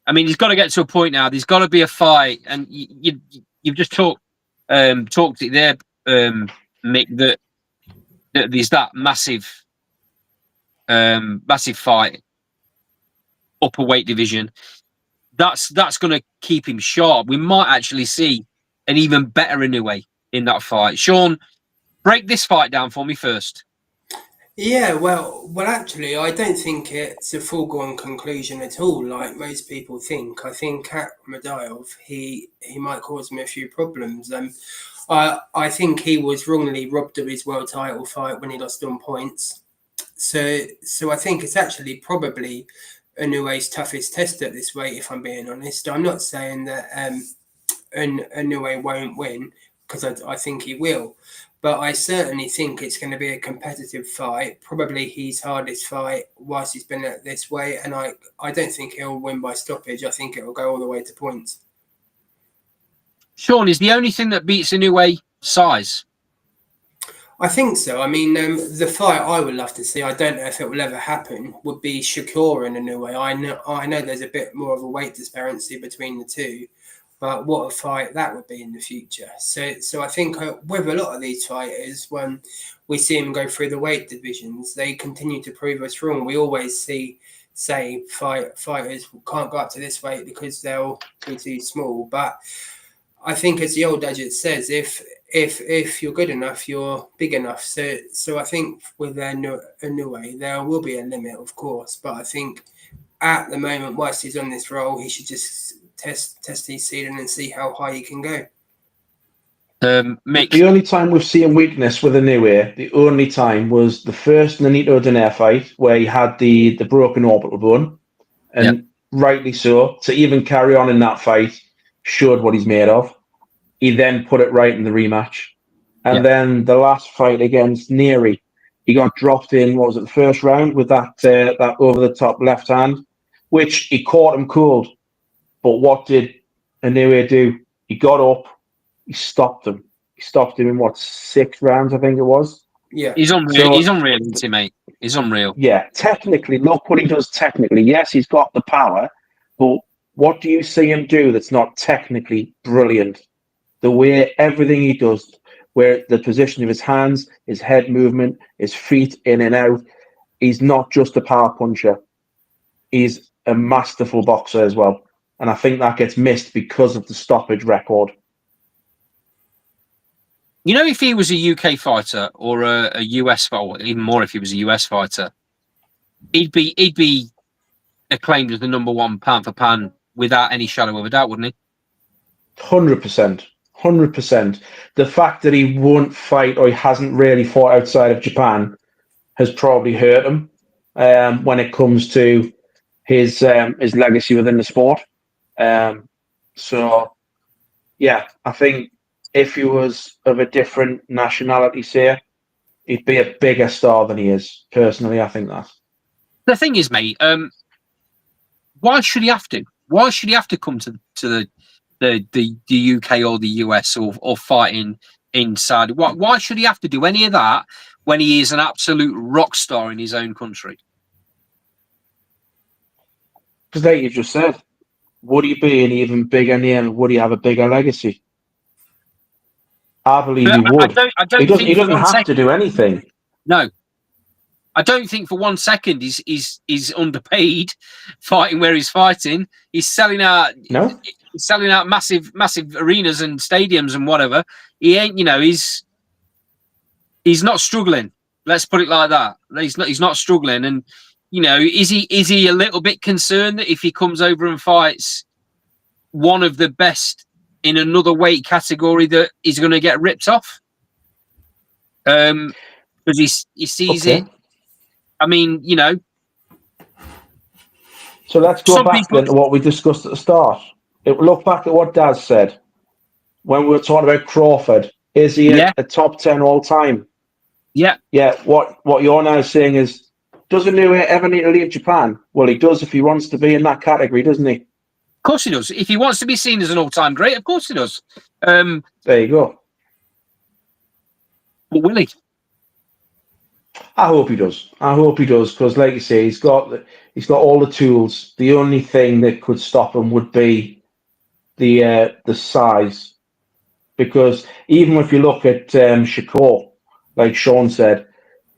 I mean, he's got to get to a point now. There's got to be a fight, and you've just talked it there, Mick. That there's that massive fight, upper weight division. That's going to keep him sharp. We might actually see an even better Inoue in that fight. Sean, break this fight down for me first. Yeah, well, actually, I don't think it's a foregone conclusion at all, like most people think. I think Akhmadaliev, he might cause me a few problems. I think he was wrongly robbed of his world title fight when he lost on points. So I think it's actually probably Inoue's toughest test at this weight, if I'm being honest. I'm not saying that Inoue won't win, because I think he will. But I certainly think it's going to be a competitive fight, probably his hardest fight whilst he's been at this weight. And I don't think he'll win by stoppage. I think it will go all the way to points. Sean, is the only thing that beats Inoue size? I think so. I mean, the fight I would love to see, I don't know if it will ever happen, would be Shakur and Inoue. I know there's a bit more of a weight disparity between the two, but what a fight that would be in the future. So I think with a lot of these fighters, when we see them go through the weight divisions, they continue to prove us wrong. We always say fighters can't go up to this weight because they'll be too small. But I think, as the old adage says, if you're good enough, you're big enough. So I think with Inoue, there will be a limit, of course. But I think at the moment, whilst he's on this roll, he should just test his ceiling and see how high he can go. The only time we've seen weakness with Inoue, the only time was the first Nonito Donaire fight where he had the broken orbital bone, and rightly so. To even carry on in that fight showed what he's made of. He then put it right in the rematch. And then the last fight against Neri, he got dropped in, what was it, the first round with that over-the-top left hand, which he caught him cold. But what did Inoue do? He got up, he stopped him. He stopped him in, 6 rounds, I think it was? Yeah. He's unreal, he's unreal, isn't he, mate? He's unreal. Yeah, technically, look what he does technically. Yes, he's got the power, but what do you see him do that's not technically brilliant? The way everything he does, where the position of his hands, his head movement, his feet in and out, he's not just a power puncher. He's a masterful boxer as well. And I think that gets missed because of the stoppage record. If he was a UK fighter or a US fighter, or even more if he was a US fighter, he'd be acclaimed as the number one pound for pound without any shadow of a doubt, wouldn't he? 100%. 100%. The fact that he won't fight, or he hasn't really fought outside of Japan, has probably hurt him when it comes to his legacy within the sport. So, yeah, I think if he was of a different nationality, say, he'd be a bigger star than he is. Personally, I think that. The thing is, mate, why should he have to? Why should he have to come to the UK or the US or fight in in Saudi. Why should he have to do any of that when he is an absolute rock star in his own country? Because like you just said, would he be an even bigger name? Would he have a bigger legacy? I believe he But would. I don't He think for doesn't one have to second. do anything. No, I don't think for 1 second he's underpaid fighting where he's fighting. He's selling out. No. He's selling out massive arenas and stadiums and whatever. He ain't. He's not struggling. Let's put it like that. He's not struggling. And is he a little bit concerned that if he comes over and fights one of the best in another weight category that he's going to get ripped off? Because he sees it. I mean, So let's go back then to what we discussed at the start. Look back at what Daz said when we were talking about Crawford. Is he a top 10 all time? Yeah. Yeah. What you're now saying is, does Inoue ever need to leave Japan? Well, he does if he wants to be in that category, doesn't he? Of course he does. If he wants to be seen as an all-time great, of course he does. There you go. But will he? I hope he does. Because, like you say, he's got all the tools. The only thing that could stop him would be the size. Because even if you look at Shakur, like Sean said,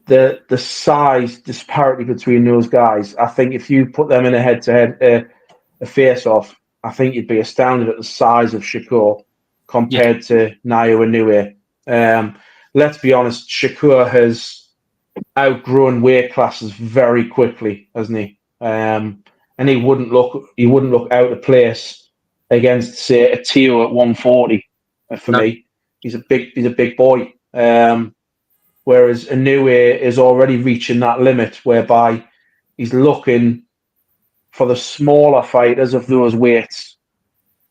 the size disparity between those guys, I think if you put them in a head-to-head a face-off, I think you'd be astounded at the size of Shakur compared to Naoya Inoue. Let's be honest, Shakur has outgrown weight classes very quickly, hasn't he? And he wouldn't look out of place against, say, a Teo at 140. For me, he's a big boy. Whereas Inoue is already reaching that limit whereby he's looking for the smaller fighters of those weights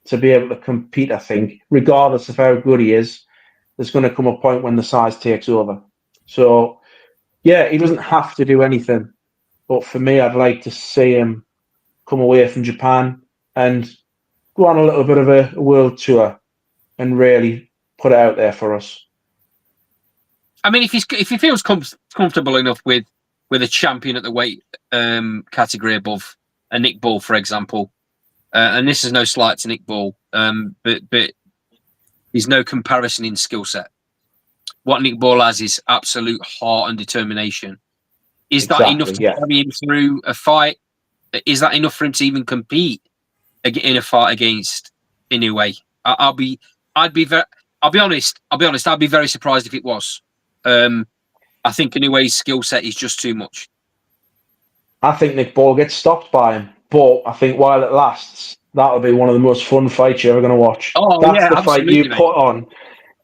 to be able to compete. I think, regardless of how good he is, there's going to come a point when the size takes over. So, yeah, he doesn't have to do anything. But for me, I'd like to see him come away from Japan and go on a little bit of a world tour and really put it out there for us. I mean, if he feels comfortable enough with a champion at the weight category above a Nick Ball, for example, and this is no slight to Nick Ball, but there's no comparison in skill set. What Nick Ball has is absolute heart and determination. Is that enough to carry him through a fight? Is that enough for him to even compete in a fight against Inoue? I'll be honest. I'd be very surprised if it was. I think Inoue's skill set is just too much. I think Nick Ball gets stopped by him, but I think while it lasts, that'll be one of the most fun fights you're ever going to watch. That's the fight you put on.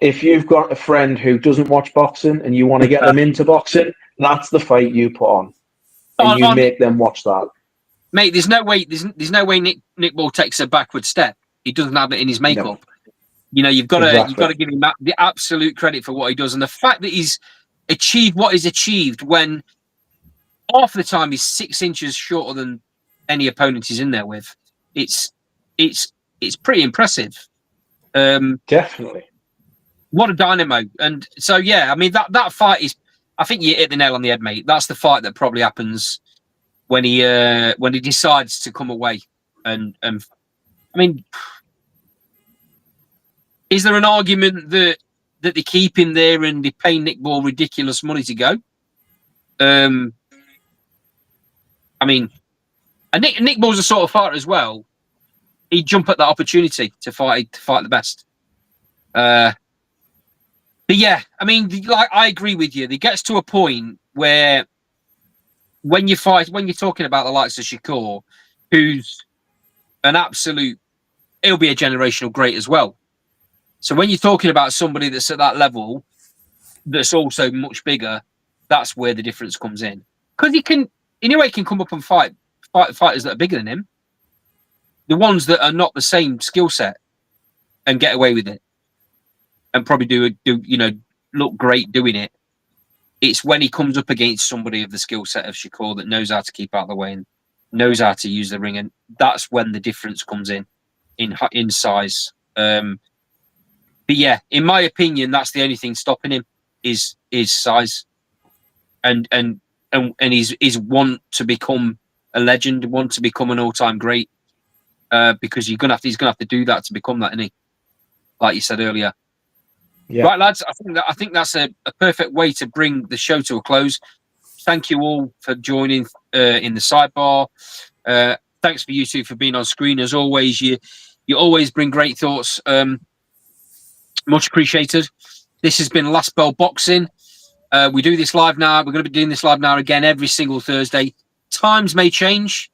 If you've got a friend who doesn't watch boxing and you want to get them into boxing, that's the fight you put on, and you make them watch that. Mate, there's no way Nick Ball takes a backward step. He doesn't have it in his makeup. No. You've got to give him the absolute credit for what he does, and the fact that he's achieved what he's achieved when half the time he's 6 inches shorter than any opponent he's in there with. It's pretty impressive. Definitely. What a dynamo. And so, yeah, I mean, that fight is, I think you hit the nail on the head, mate. That's the fight that probably happens when he decides to come away. And I mean, is there an argument that they keep him there and they pay Nick Ball ridiculous money to go? I mean, and Nick Ball's a sort of fighter as well. He'd jump at that opportunity to fight the best. But yeah, I mean, like, I agree with you. It gets to a point where when you're talking about the likes of Shakur, who's an absolute, he'll be a generational great as well. So when you're talking about somebody that's at that level, that's also much bigger, that's where the difference comes in. Because he can come up and fight fighters that are bigger than him, the ones that are not the same skill set, and get away with it, and probably do look great doing it. It's when he comes up against somebody of the skill set of Shakur that knows how to keep out of the way and knows how to use the ring, and that's when the difference comes in size. But yeah, in my opinion, that's the only thing stopping him is size, and his want to become a legend, want to become an all-time great. Because he's gonna have to do that to become that, isn't he? Like you said earlier. Yeah. Right, lads. I think that's a perfect way to bring the show to a close. Thank you all for joining in the sidebar. Thanks for you two for being on screen as always. You always bring great thoughts. Much appreciated. This has been Last Bell Boxing. We do this live now. We're going to be doing this live now again every single Thursday. Times may change.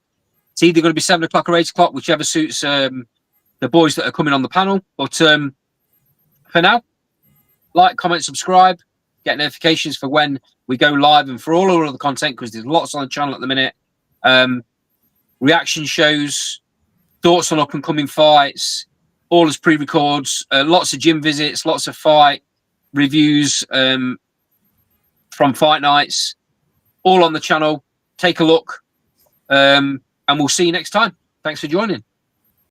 It's either going to be 7 o'clock or 8 o'clock, whichever suits the boys that are coming on the panel. But for now, like, comment, subscribe, get notifications for when we go live and for all our other content, because there's lots on the channel at the minute. Reaction shows, thoughts on up and coming fights, all as pre-records, lots of gym visits, lots of fight reviews from fight nights, all on the channel. Take a look. And we'll see you next time. Thanks for joining.